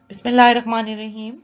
Bismillahirrahmanirrahim.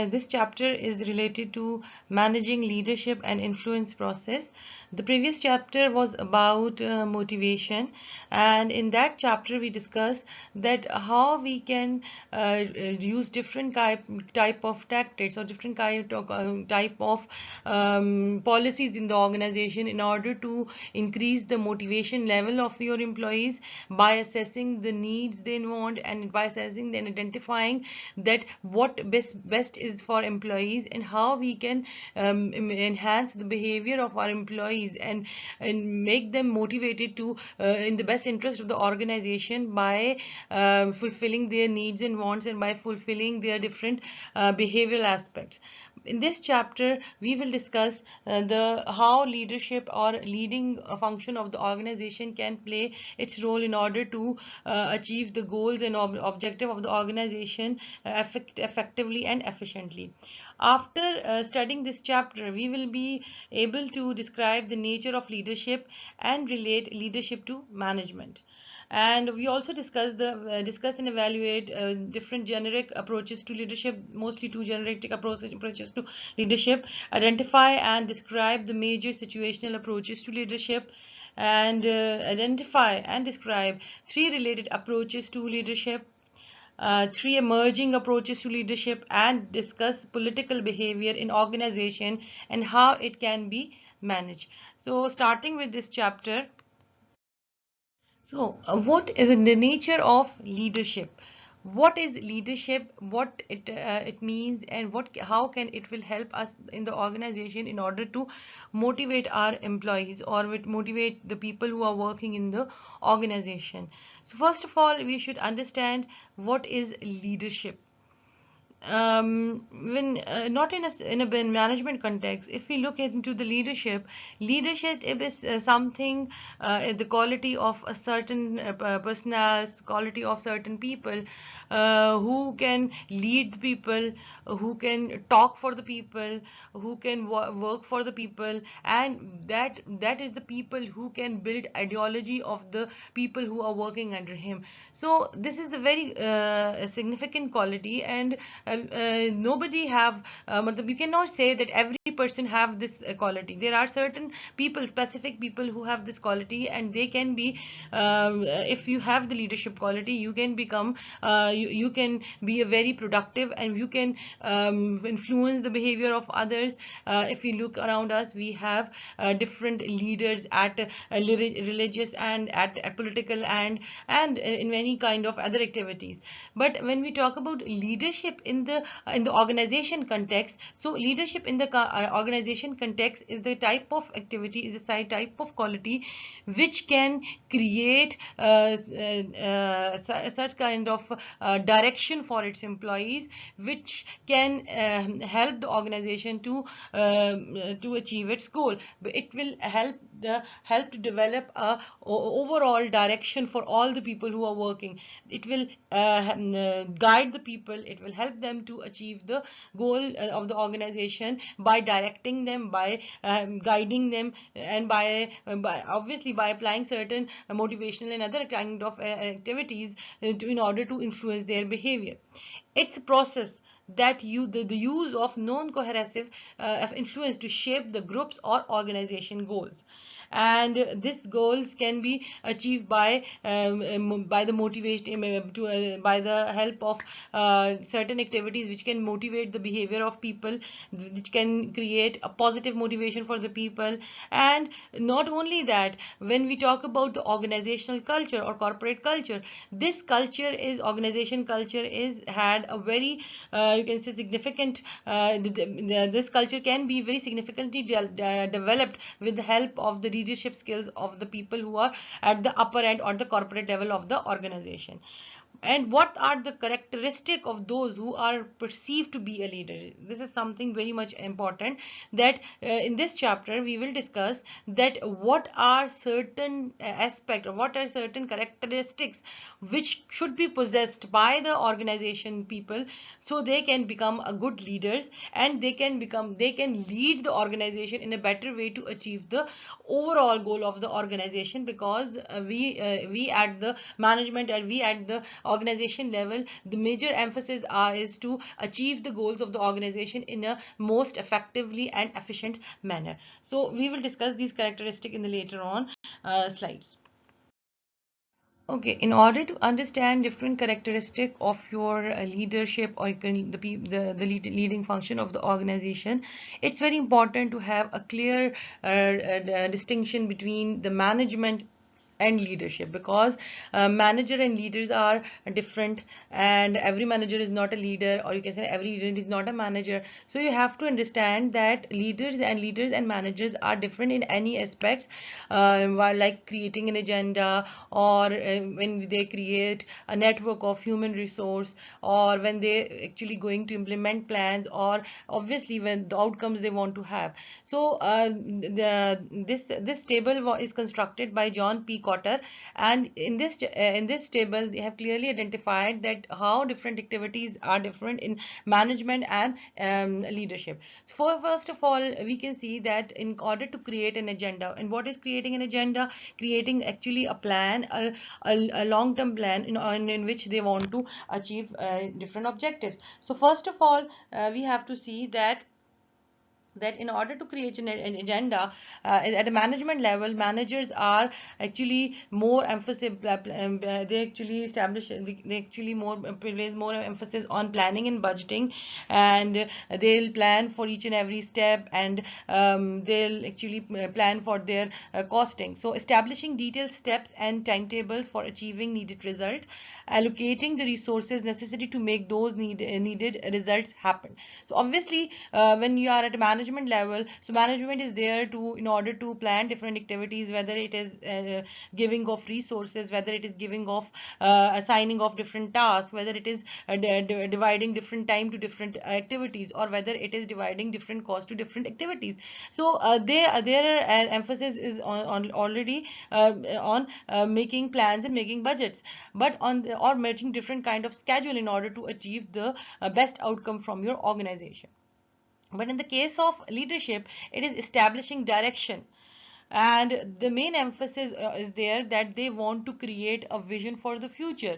This chapter is related to managing leadership and influence process. The previous chapter was about motivation, and in that chapter we discussed that how we can use different type of tactics or different type of policies in the organization in order to increase the motivation level of your employees by assessing the needs they want and by assessing and identifying that what best is for employees and how we can enhance the behavior of our employees and make them motivated to in the best interest of the organization by fulfilling their needs and wants and by fulfilling their different behavioral aspects. In this chapter, we will discuss the how leadership or leading function of the organization can play its role in order to achieve the goals and objective of the organization effectively and efficiently. After studying this chapter, we will be able to describe the nature of leadership and relate leadership to management. And we also discuss and evaluate different generic approaches to leadership, mostly two generic approaches to leadership, identify and describe the major situational approaches to leadership, and identify and describe three related approaches to leadership, three emerging approaches to leadership, and discuss political behavior in organization and how it can be managed. So starting with this chapter, so, what is in the nature of leadership? What is leadership? What it means, and how can it will help us in the organization in order to motivate our employees or motivate the people who are working in the organization. So, first of all, we should understand what is leadership. When not in a management context, if we look into the leadership is something, the quality of a certain personals, quality of certain people who can lead people, who can talk for the people, who can work for the people, and that is the people who can build ideology of the people who are working under him. So this is a very significant quality, and nobody have you cannot say that every person have this quality. There are certain people, specific people who have this quality, and they can be if you have the leadership quality, you can become you can be a very productive, and you can influence the behavior of others. If we look around us, we have different leaders at religious and at political and in many kind of other activities. But when we talk about leadership in the organization context, so leadership in the organization context is the type of activity, is a type of quality which can create such kind of direction for its employees, which can help the organization to achieve its goal. It will help to develop a overall direction for all the people who are working. It will guide the people. It will help them to achieve the goal of the organization by directing them, by guiding them, and by obviously by applying certain motivational and other kind of activities in order to influence their behavior. It's a process that the use of non-coercive influence to shape the groups or organization goals, and these goals can be achieved by the motivation by the help of certain activities which can motivate the behavior of people, which can create a positive motivation for the people. And not only that, when we talk about the organizational culture or corporate culture, this culture is organization culture is had a very you can say significant this culture can be very significantly developed with the help of the leadership skills of the people who are at the upper end or the corporate level of the organization. And what are the characteristic of those who are perceived to be a leader? This is something very much important, that in this chapter we will discuss that what are certain aspect or what are certain characteristics which should be possessed by the organization people, so they can become a good leaders, and they can lead the organization in a better way to achieve the overall goal of the organization. Because we at the management and we at the organization level, the major emphasis is to achieve the goals of the organization in a most effectively and efficient manner. So we will discuss these characteristics in the later on slides. Okay, in order to understand different characteristic of your leadership, or leading function of the organization, it's very important to have a clear distinction between the management and leadership, because manager and leaders are different, and every manager is not a leader, or you can say every leader is not a manager. So you have to understand that leaders and managers are different in any aspects, while like creating an agenda, or when they create a network of human resource, or when they actually going to implement plans, or obviously when the outcomes they want to have. So this table is constructed by John P. Cotter, and in this table they have clearly identified that how different activities are different in management and leadership. So first of all, we can see that in order to create an agenda, and what is creating an agenda? Creating actually a plan, a long-term plan in which they want to achieve different objectives. So first of all, we have to see that in order to create an agenda at a management level, managers are actually more emphasis, they actually establish, they actually more place more emphasis on planning and budgeting, and they'll plan for each and every step, and they'll actually plan for their costing. So establishing detailed steps and timetables for achieving needed result, allocating the resources necessary to make those needed results happen. So obviously, when you are at a management level, so management is there to, in order to plan different activities, whether it is giving of resources, whether it is giving of assigning of different tasks, whether it is dividing different time to different activities, or whether it is dividing different costs to different activities. So their emphasis is on already on making plans and making budgets, but on or matching different kind of schedule in order to achieve the best outcome from your organization. But in the case of leadership, it is establishing direction, and the main emphasis is there that they want to create a vision for the future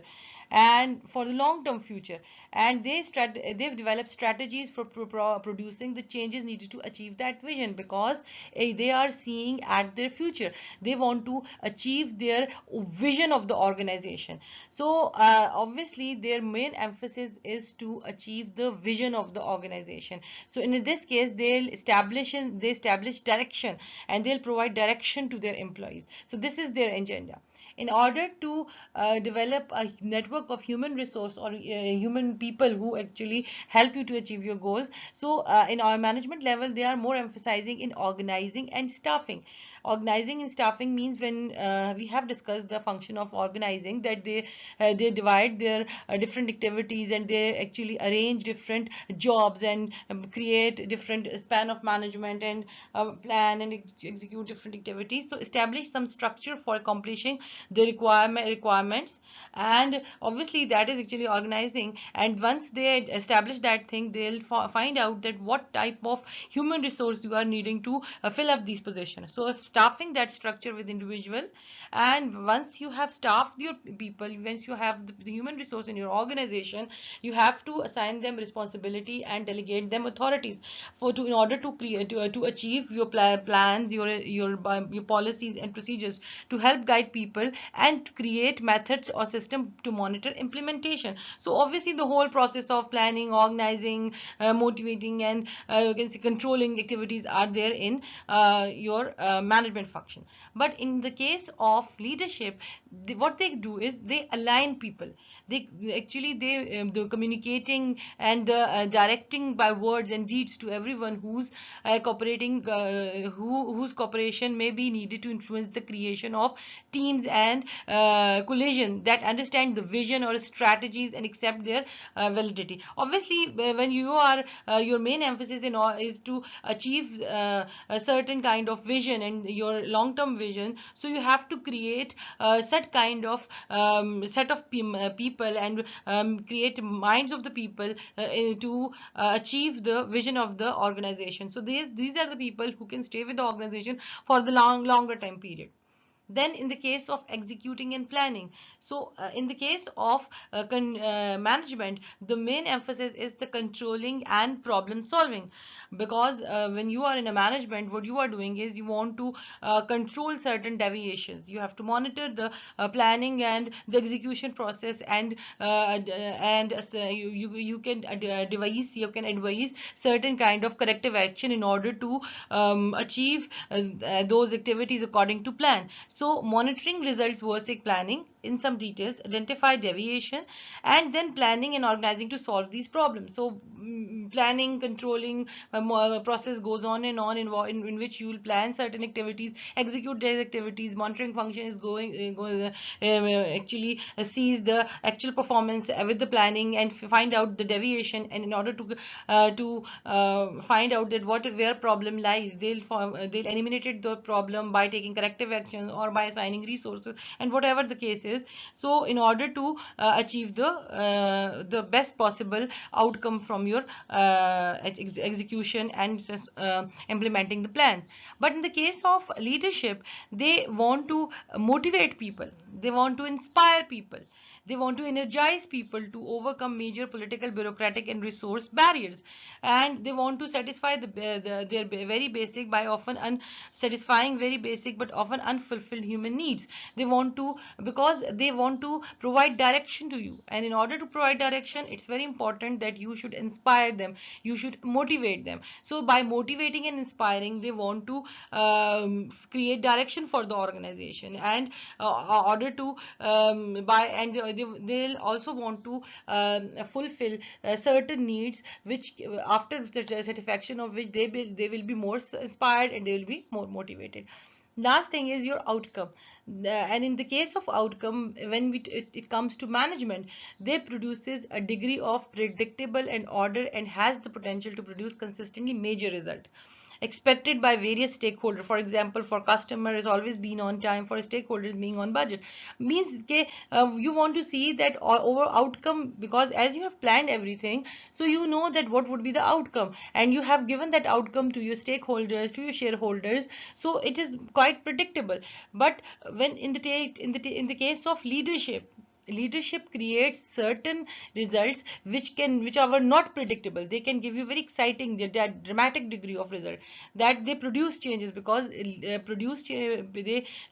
and for the long-term future, and they've developed strategies for producing the changes needed to achieve that vision, because they are seeing at their future. They want to achieve their vision of the organization. So obviously their main emphasis is to achieve the vision of the organization. So in this case, they establish direction, and they'll provide direction to their employees. So this is their agenda. In order to develop a network of human resource, or human people who actually help you to achieve your goals. So in our management level, they are more emphasizing in organizing and staffing. Organizing and staffing means, when we have discussed the function of organizing, that they divide their different activities, and they actually arrange different jobs, and create different span of management, and plan and execute different activities. So establish some structure for accomplishing the requirements, and obviously that is actually organizing. And once they establish that thing, they'll find out that what type of human resource you are needing to fill up these positions. So if staffing that structure with individual, and once you have staffed your people, once you have the human resource in your organization, you have to assign them responsibility and delegate them authorities in order to create to achieve your plans, your policies and procedures, to help guide people, and to create methods or system to monitor implementation. So obviously the whole process of planning, organizing, motivating, and you can say controlling activities are there in your management function. But in the case of leadership, what they do is they align people. They communicating and directing by words and deeds to everyone who's cooperating, whose cooperation may be needed to influence the creation of teams and collision that understand the vision or strategies and accept their validity. Obviously, when you are your main emphasis is to achieve a certain kind of vision and your long-term vision, so you have to create set of people, and create minds of the people to achieve the vision of the organization. So these are the people who can stay with the organization for the longer time period. Then in the case of executing and planning, so in the case of management, the main emphasis is the controlling and problem solving, because when you are in a management, what you are doing is you want to control certain deviations. You have to monitor the planning and the execution process, and you can advise certain kind of corrective action in order to achieve those activities according to plan. So monitoring results versus planning in some details, identify deviation, and then planning and organizing to solve these problems. So planning, controlling process goes on and on, in which you will plan certain activities, execute these activities. Monitoring function is actually sees the actual performance with the planning and find out the deviation, and in order to find out that where problem lies, they'll eliminate the problem by taking corrective actions or by assigning resources, and whatever the case is. So in order to achieve the best possible outcome from your execution and implementing the plans. But in the case of leadership, they want to motivate people, they want to inspire people, they want to energize people to overcome major political, bureaucratic, and resource barriers. And they want to satisfy their very basic, by often unsatisfying, very basic but often unfulfilled human needs. They want to, because they want to provide direction to you. And in order to provide direction, it's very important that you should inspire them, you should motivate them. So by motivating and inspiring, they want to create direction for the organization, and order to by and they'll also want to fulfill certain needs, which after the satisfaction of which they will be more inspired and they will be more motivated. Last thing is your outcome. And in the case of outcome, when it comes to management, they produces a degree of predictable and order, and has the potential to produce consistently major result expected by various stakeholders. For example, for customer is always being on time, for stakeholders being on budget. Means you want to see that over outcome, because as you have planned everything, so you know that what would be the outcome, and you have given that outcome to your stakeholders, to your shareholders, so it is quite predictable. But when in the case of leadership creates certain results which are not predictable. They can give you very exciting, that dramatic degree of result, that they produce changes, because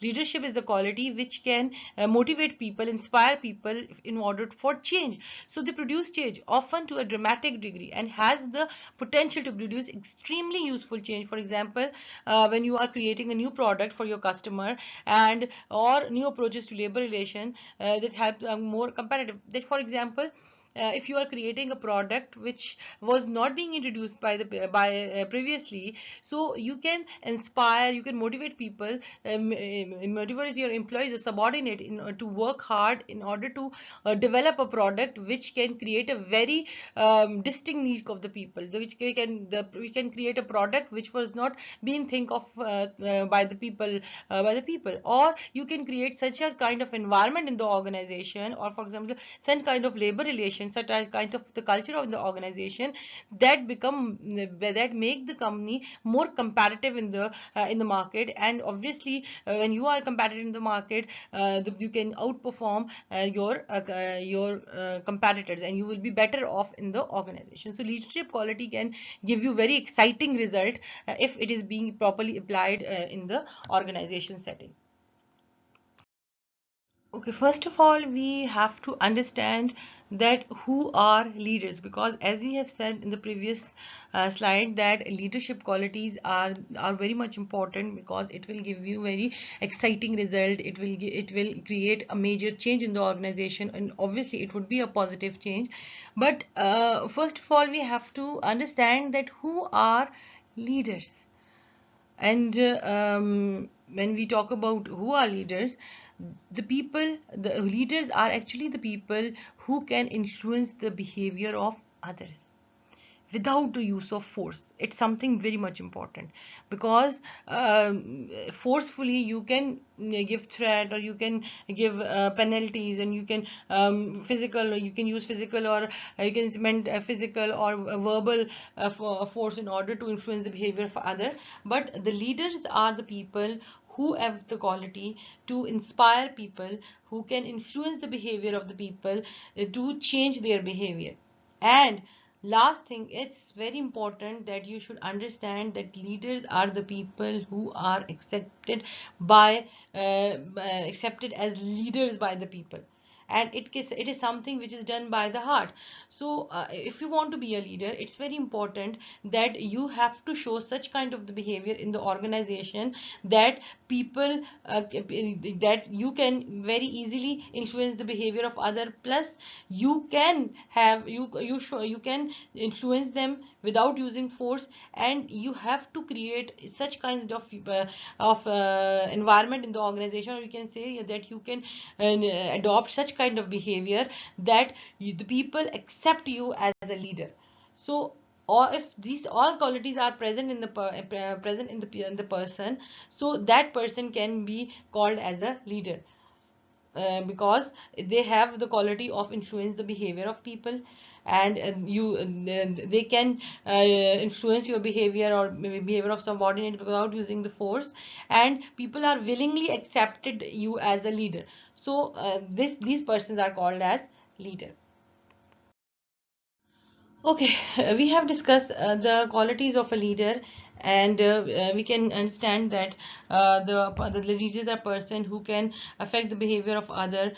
leadership is the quality which can motivate people, inspire people in order for change. So they produce change often to a dramatic degree, and has the potential to produce extremely useful change. For example, when you are creating a new product for your customer, and or new approaches to labor relation that help more competitive. That, for example, if you are creating a product which was not being introduced by previously, so you can inspire, you can motivate people, motivate your employees or subordinate to work hard in order to develop a product which can create a very distinct need of the people, we can create a product which was not being think of by the people. Or you can create such a kind of environment in the organization, or for example such kind of labor relations, such as kind of the culture of the organization, that make the company more competitive in the market. And obviously when you are competitive in the market, you can outperform your competitors, and you will be better off in the organization. So leadership quality can give you very exciting result if it is being properly applied in the organization setting. Okay, first of all, we have to understand that who are leaders, because as we have said in the previous slide, that leadership qualities are very much important, because it will give you very exciting result. It will create a major change in the organization, and obviously it would be a positive change. But first of all, we have to understand that who are leaders. And when we talk about who are leaders, the leaders are actually the people who can influence the behavior of others without the use of force. It's something very much important, because forcefully you can give threat, or you can give penalties, and you can you can use physical, or you can implement physical or verbal force in order to influence the behavior of other. But the leaders are the people who have the quality to inspire people, who can influence the behavior of the people to change their behavior. And last thing, it's very important that you should understand that leaders are the people who are accepted by accepted as leaders by the people, and it is something which is done by the heart. So if you want to be a leader, it's very important that you have to show such kind of the behavior in the organization that people that you can very easily influence the behavior of other, plus you can have you can influence them without using force. And you have to create such kind of environment in the organization, or you can say that you can adopt such kind of behavior that the people accept you as a leader. So, or if these all qualities are present in the present in the person, so that person can be called as a leader, because they have the quality of influence the behavior of people. And they can influence your behavior or maybe behavior of subordinate without using the force, and people are willingly accepted you as a leader. So these persons are called as leader. Okay, we have discussed the qualities of a leader, and we can understand that the leader is a person who can affect the behavior of other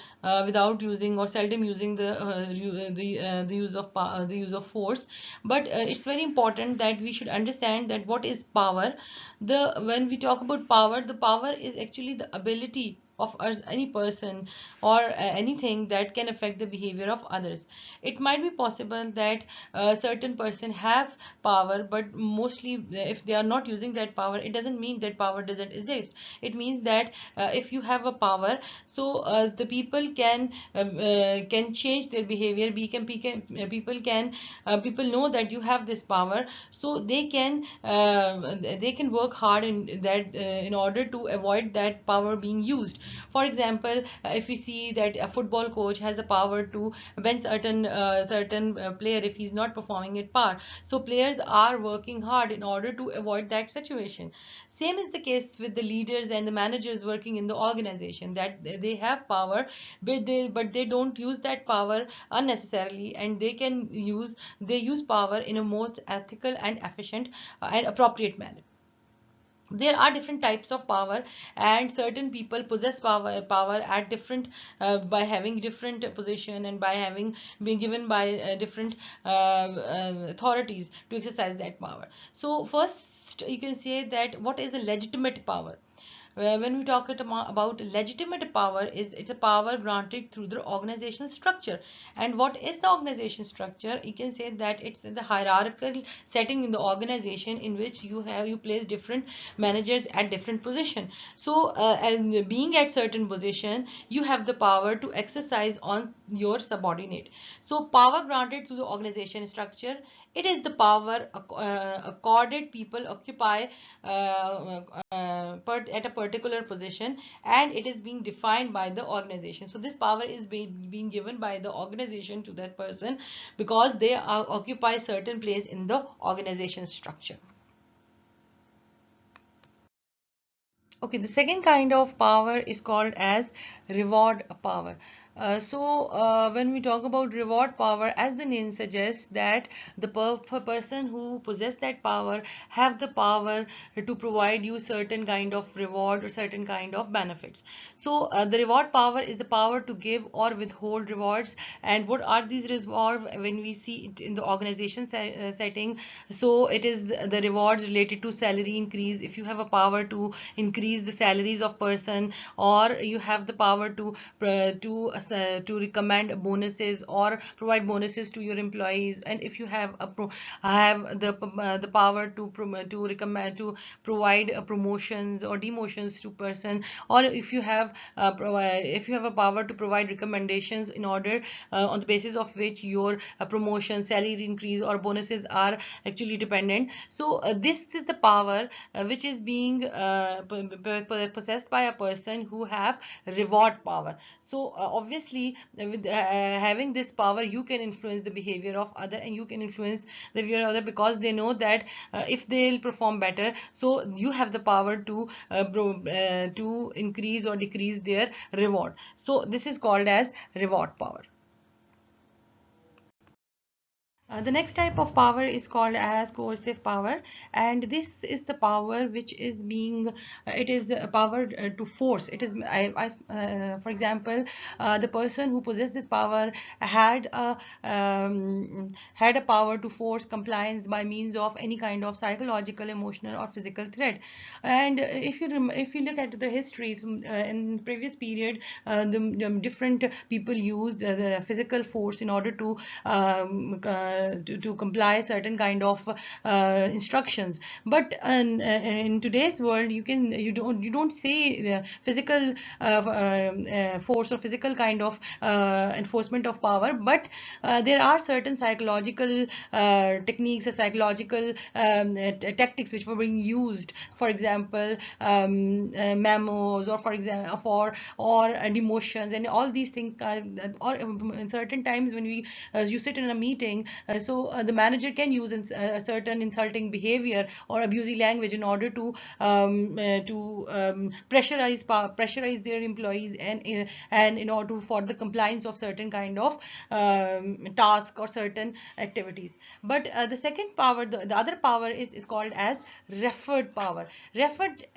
without using or seldom using the use of the use of force. But it's very important that we should understand that what is power. The When we talk about power, the power is actually the ability of us, any person or anything that can affect the behavior of others. It might be possible that a certain person have power, but mostly if they are not using that power, it doesn't mean that power doesn't exist. It means that if you have a power, so the people can change their behavior. People know that you have this power, so they can work hard in that in order to avoid that power being used. For example, if we see that a football coach has a power to bench certain player if he's not performing at par, so players are working hard in order to avoid that situation. Same is the case with the leaders and the managers working in the organization, that they have power, but they don't use that power unnecessarily, and they use power in a most ethical and efficient and appropriate manner. There are different types of power, and certain people possess power at different by having different position, and by having been given by different authorities to exercise that power. So first you can say that what is a legitimate power. When we talk about legitimate power, is it's a power granted through the organizational structure. And what is the organization structure? You can say that it's the hierarchical setting in the organization in which you place different managers at different position. So and being at certain position, you have the power to exercise on your subordinate. So power granted through the organization structure, it is the power accorded people occupy at a particular position, and it is being defined by the organization. So this power is being given by the organization to that person because they occupy certain place in the organization structure. Okay, the second kind of power is called as reward power. When we talk about reward power, as the name suggests, that the person who possess that power have the power to provide you certain kind of reward or certain kind of benefits. So the reward power is the power to give or withhold rewards. And what are these rewards when we see it in the organization setting? So it is the rewards related to salary increase. If you have a power to increase the salaries of person, or you have the power to recommend bonuses or provide bonuses to your employees, and if you have the power to recommend to provide promotions or demotions to person, or if you have a power to provide recommendations in order on the basis of which your promotion, salary increase or bonuses are actually dependent. So this is the power which is being possessed by a person who have reward power. So obviously obviously with having this power, you can influence the behavior of other, and you can influence the behavior of other, because they know that if they'll perform better, so you have the power to increase or decrease their reward. So this is called as reward power. The next type of power is called as coercive power, and this is the power which is being it is a power to force. It is for example, the person who possessed this power had a power to force compliance by means of any kind of psychological, emotional, or physical threat. And if you look at the history in previous period, the different people used the physical force in order to comply certain kind of instructions. But in today's world, you don't say physical force or physical kind of enforcement of power, but there are certain psychological techniques or psychological tactics which were being used. For example, memos, or for example, or demotions, and all these things. Or in certain times when you sit in a meeting, the manager can use a certain insulting behavior or abusing language in order to pressurize their employees, and in order for the compliance of certain kind of task or certain activities. But the second power, the other power is called as referred power. Referred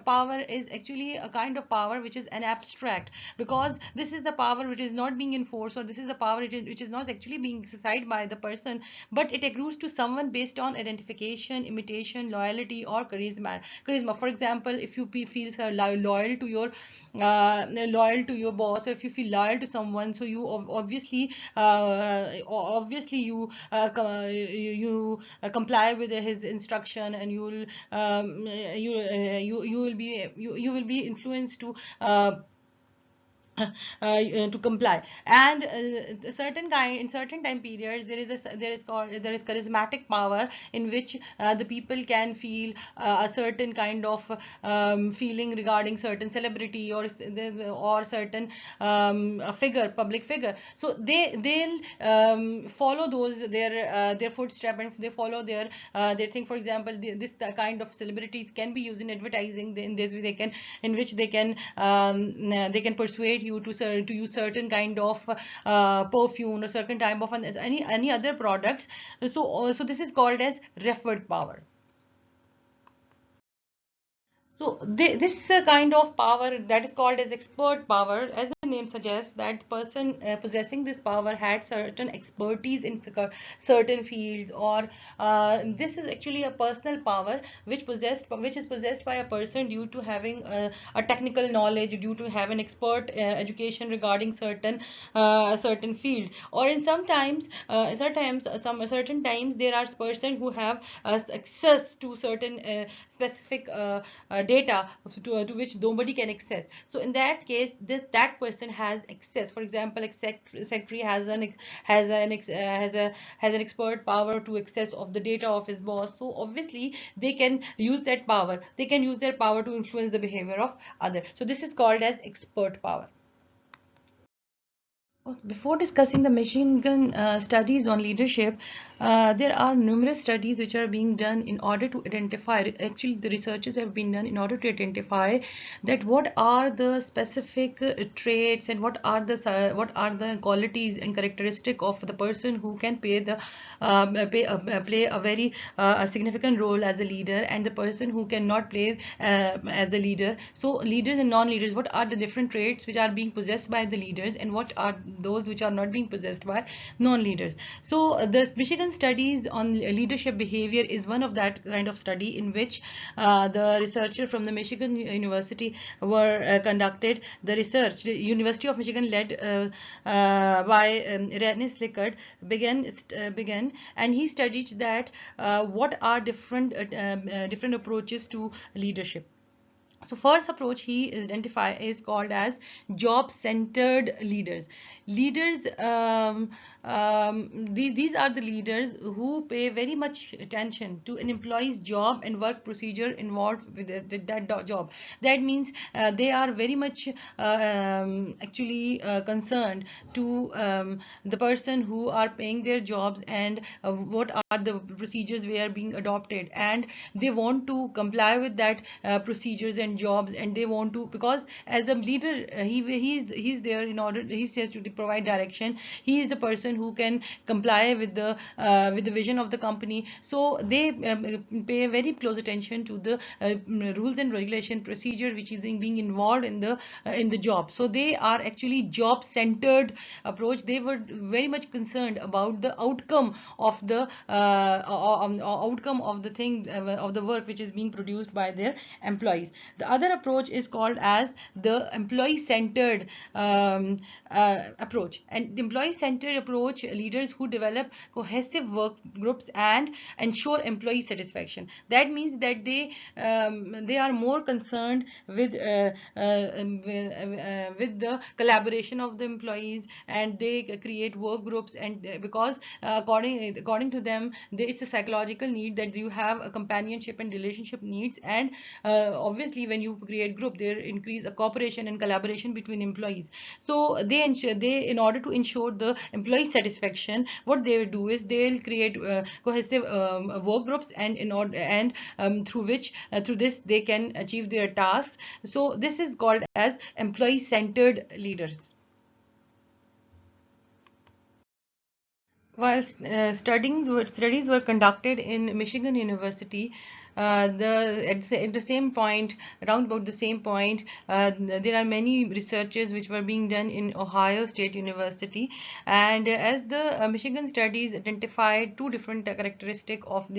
power is actually a kind of power which is an abstract, because this is the power which is not being enforced, or this is the power which is not actually being exercised by the person, but it accrues to someone based on identification, imitation, loyalty, or charisma. For example, if you feel loyal to your boss, or if you feel loyal to someone, so you obviously you comply with his instruction, and you will be influenced to comply. And certain kind in certain time periods, there is charismatic power, in which the people can feel a certain kind of feeling regarding certain celebrity, or certain public figure. So they'll follow their footstep, and they follow their thing. For example, this kind of celebrities can be used in advertising. In this way, in which they can persuade you to use certain kind of perfume, or certain type of any other products. So this is called as referred power. So this kind of power, that is called as expert power, as the name suggests, that the person possessing this power had certain expertise in certain fields, or this is actually a personal power which is possessed by a person due to having a technical knowledge, due to have an expert education regarding certain field. Or in certain times there are person who have access to certain specific data to which nobody can access. So in that case, that person has access. For example, a secretary has an expert power to access of the data of his boss. So obviously they can use that power. They can use their power to influence the behavior of other. So this is called as expert power. Before discussing the machine gun studies on leadership, there are numerous studies which are being done in order to identify, actually the researches have been done in order to identify that what are the specific traits, and what are the qualities and characteristic of the person who can play a very significant role as a leader, and the person who cannot play as a leader. So leaders and non-leaders, what are the different traits which are being possessed by the leaders, and what are those which are not being possessed by non-leaders. So the Michigan studies on leadership behavior is one of that kind of study, in which the researcher from the Michigan University were conducted the research. The University of Michigan, led by Rennie Slickard, began, and he studied that what are different approaches to leadership. So first approach he is called as job-centered leaders. Leaders these are the leaders who pay very much attention to an employee's job and work procedure involved with that job. That means they are very much actually concerned to the person who are paying their jobs, and what are the procedures we are being adopted, and they want to comply with that procedures and jobs, and they want to, because as a leader, he's there in order, he's there to provide direction. He is the person who can comply with the vision of the company. So they pay very close attention to the rules and regulation procedure which is being involved in the job. So they are actually job centered approach. They were very much concerned about the outcome of the outcome of the thing, of the work which is being produced by their employees. The other approach is called as the employee centered approach. And the employee centered approach, leaders who develop cohesive work groups and ensure employee satisfaction. That means that they are more concerned with the collaboration of the employees, and they create work groups. And because according to them, there is a psychological need that you have a companionship and relationship needs, and obviously when you create group, there increase a cooperation and collaboration between employees. So they in order to ensure the employee satisfaction, what they will do is they'll create cohesive work groups, and in order, and through this they can achieve their tasks. So this is called as employee centered leaders. While studies were conducted in Michigan University, at the same point, around about the same point, there are many researches which were being done in Ohio State University, and as the Michigan studies identified two different characteristics of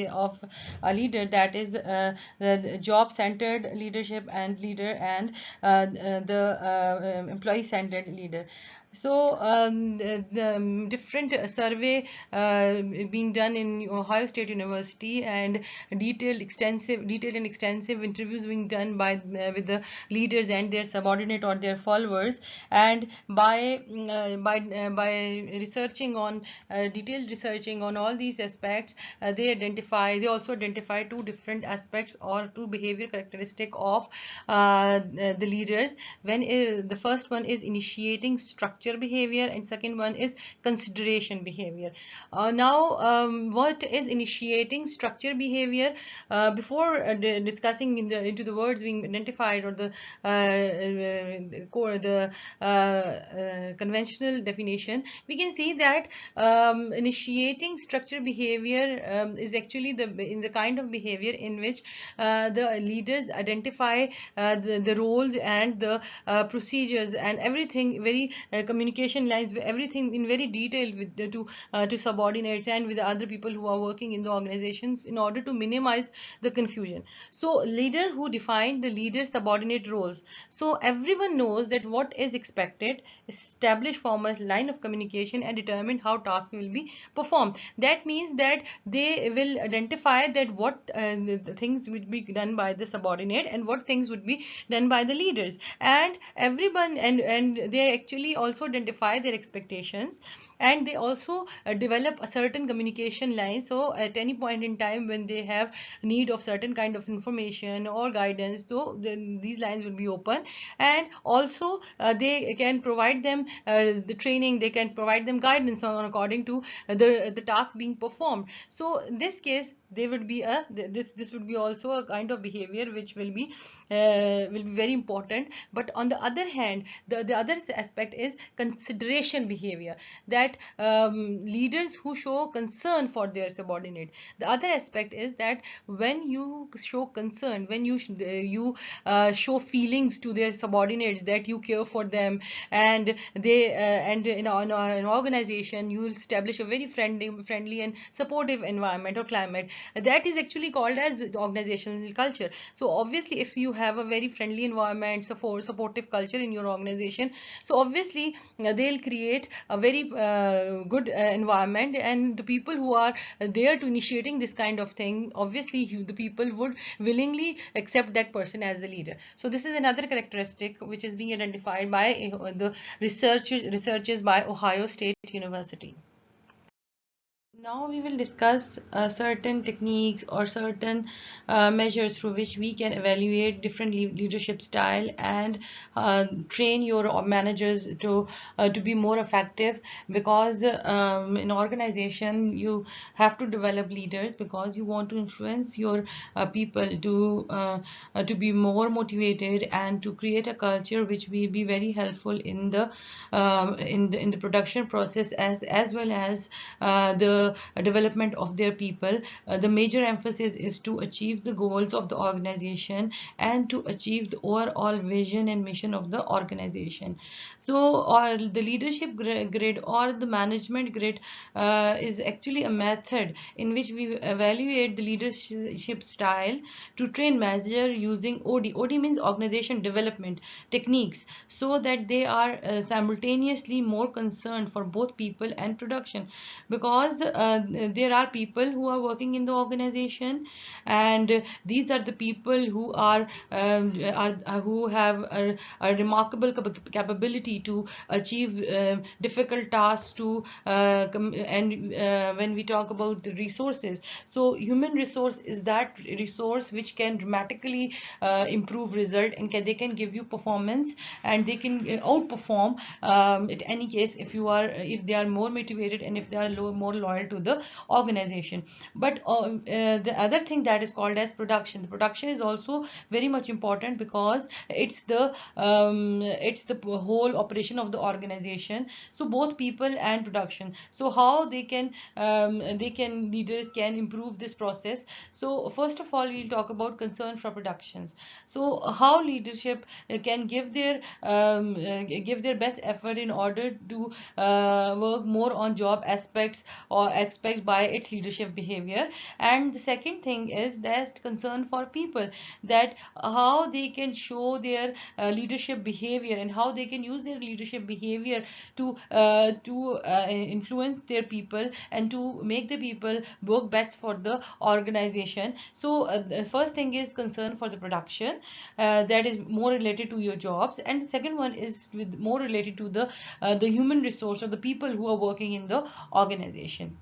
a leader, that is the job-centered leadership and leader, and the employee-centered leader. So the different survey being done in Ohio State University, and detailed and extensive interviews being done with the leaders and their subordinate or their followers. And by researching on detailed researching on all these aspects, they also identify two different aspects or two behavior characteristic of the leaders. The first one is initiating structure behavior, and second one is consideration behavior. Now, what is initiating structure behavior? Before discussing into the words being identified, or the conventional definition, we can see that initiating structure behavior is actually the kind of behavior in which the leaders identify the roles and the procedures and everything, very communication lines, everything in very detail to subordinates and with the other people who are working in the organizations, in order to minimize the confusion. So leader who define the leader subordinate roles. So everyone knows that what is expected, establish formal line of communication, and determine how task will be performed. That means that they will identify that what the things would be done by the subordinate and what things would be done by the leaders, and everyone, and they actually also identify their expectations, and they also develop a certain communication line. So at any point in time when they have need of certain kind of information or guidance, so then these lines will be open. And also they can provide them the training, they can provide them guidance on according to the task being performed. So in this case, they would be this would be also a kind of behavior which will be very important. But on the other hand, the other aspect is consideration behavior, that leaders who show concern for their subordinate. The other aspect is that when you show concern, when you show feelings to their subordinates, that you care for them, and they and in an organization you will establish a very friendly and supportive environment or climate. That is actually called as organizational culture. So obviously if you have a very friendly environment, supportive culture in your organization, so obviously they'll create a very good environment, and the people who are there to initiating this kind of thing, obviously the people would willingly accept that person as the leader. So this is another characteristic which is being identified by the researches by Ohio State University. Now we will discuss certain techniques or certain measures through which we can evaluate different leadership style and train your managers to be more effective, because in organization you have to develop leaders because you want to influence your people to be more motivated and to create a culture which will be very helpful in the production process as well as the development of their people. The major emphasis is to achieve the goals of the organization and to achieve the overall vision and mission of the organization. So, or the leadership grid or the management grid is actually a method in which we evaluate the leadership style to train manager using OD. OD means organization development techniques, so that they are simultaneously more concerned for both people and production, because there are people who are working in the organization, and these are the people who have a remarkable capability to achieve difficult tasks and when we talk about the resources, so human resource is that resource which can dramatically improve result, and they can give you performance, and they can outperform at any case if they are more motivated and if they are more loyal to the organization. But the other thing that is called as production. The production is also very much important because it's the whole operation of the organization. So both people and production. So how leaders can improve this process. So first of all, we'll talk about concern for productions. So how leadership can give their best effort in order to work more on job aspects or aspects by its leadership behavior. And the second thing is that concern for people, that how they can show their leadership behavior and how they can use their leadership behavior to influence their people and to make the people work best for the organization. So the first thing is concern for the production, that is more related to your jobs, and the second one is more related to the human resource or the people who are working in the organization.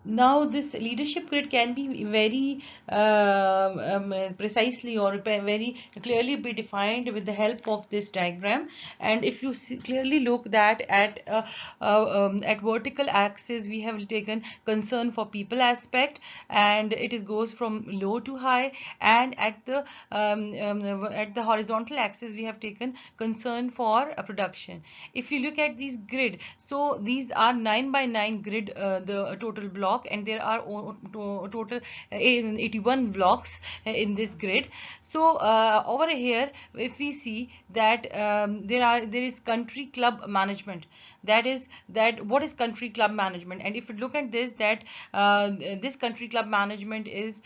Now, this leadership grid can be very precisely or very clearly be defined with the help of this diagram. And if you clearly look that at vertical axis, we have taken concern for people aspect, and goes from low to high. And at the horizontal axis, we have taken concern for production. If you look at these grid, so these are 9 by 9 grid, the total block, and there are total 81 blocks in this grid. So over here, if we see that there is country club management. That what is country club management? And if you look at this, that this country club management is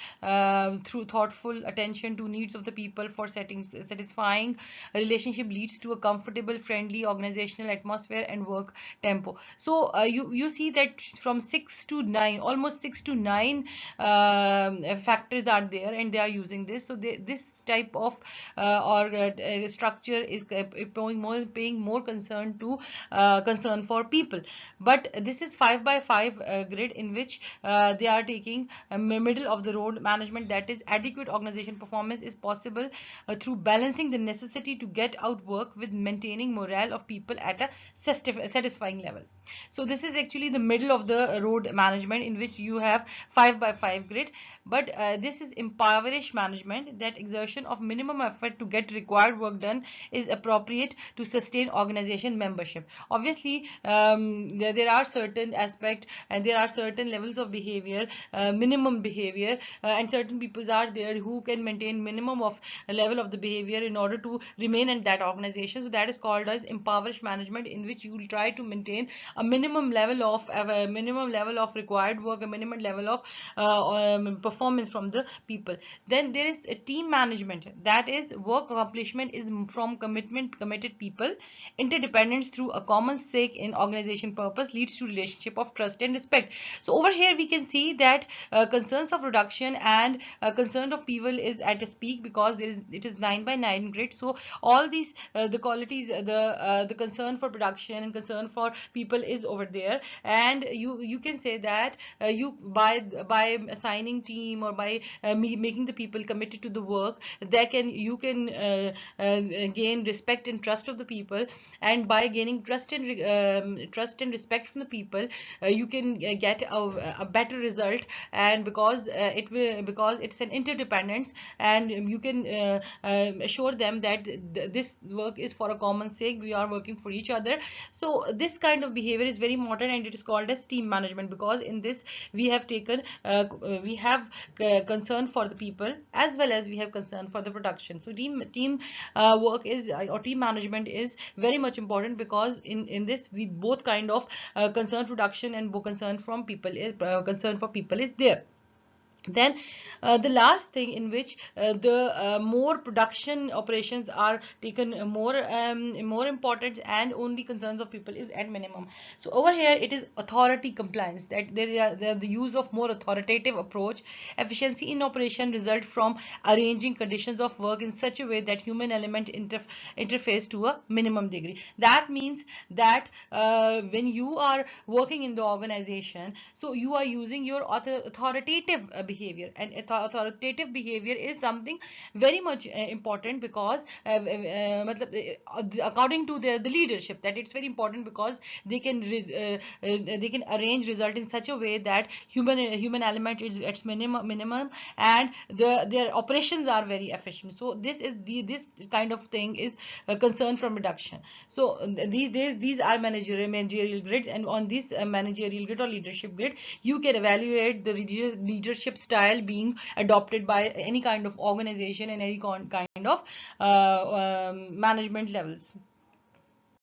through thoughtful attention to needs of the people for satisfying a relationship leads to a comfortable, friendly organizational atmosphere and work tempo. So you see that from 6 to 9, almost 6 to 9 factors are there, and they are using this. So this type of structure is paying more concern for people. But this is 5 by 5 grid in which they are taking a middle of the road management, that is adequate organization performance is possible through balancing the necessity to get out work with maintaining morale of people at a satisfying level. So this is actually the middle of the road management in which you have 5 by 5 grid. But this is impoverish management, that exertion of minimum effort to get required work done is appropriate to sustain organization membership. Obviously, there are certain aspects and there are certain levels of behavior, minimum behavior, and certain people are there who can maintain minimum of a level of the behavior in order to remain in that organization. So that is called as impoverish management, in which you will try to maintain a minimum level of required work, a minimum level of performance from the people. Then there is a team management, that is work accomplishment is from committed people. Interdependence through a common stake in organization purpose leads to relationship of trust and respect. So over here we can see that concerns of reduction and concern of people is at its peak, because it is 9 by 9 grid. So all these the qualities, the concern for production and concern for people is over there, and you can say that you by assigning team, or by making the people committed to the work, that can you can gain respect and trust of the people. And by gaining trust and respect from the people, you can get a better result. And because it's an interdependence, and you can assure them that this work is for a common sake, we are working for each other. So this kind of behavior is very important, and it is called as team management, because in this we have taken we have concern for the people, as well as we have concern for the production. So team work is or team management is very much important, because in this we both kind of concern production and concern from people is concern for people is there. Then the last thing in which the more production operations are taken more important, and only concerns of people is at minimum. So over here it is authority compliance, that there the use of more authoritative approach. Efficiency in operation result from arranging conditions of work in such a way that human element interface to a minimum degree. That means that when you are working in the organization, so you are using your authoritative behavior, and authoritative behavior is something very much important, because according to the leadership, that it's very important, because they can arrange result in such a way that human element is at minimum, and their operations are very efficient. So this kind of thing is a concern from reduction. So these are managerial grids, and on this managerial grid or leadership grid, you can evaluate the leadership style being adopted by any kind of organization and any kind of management levels.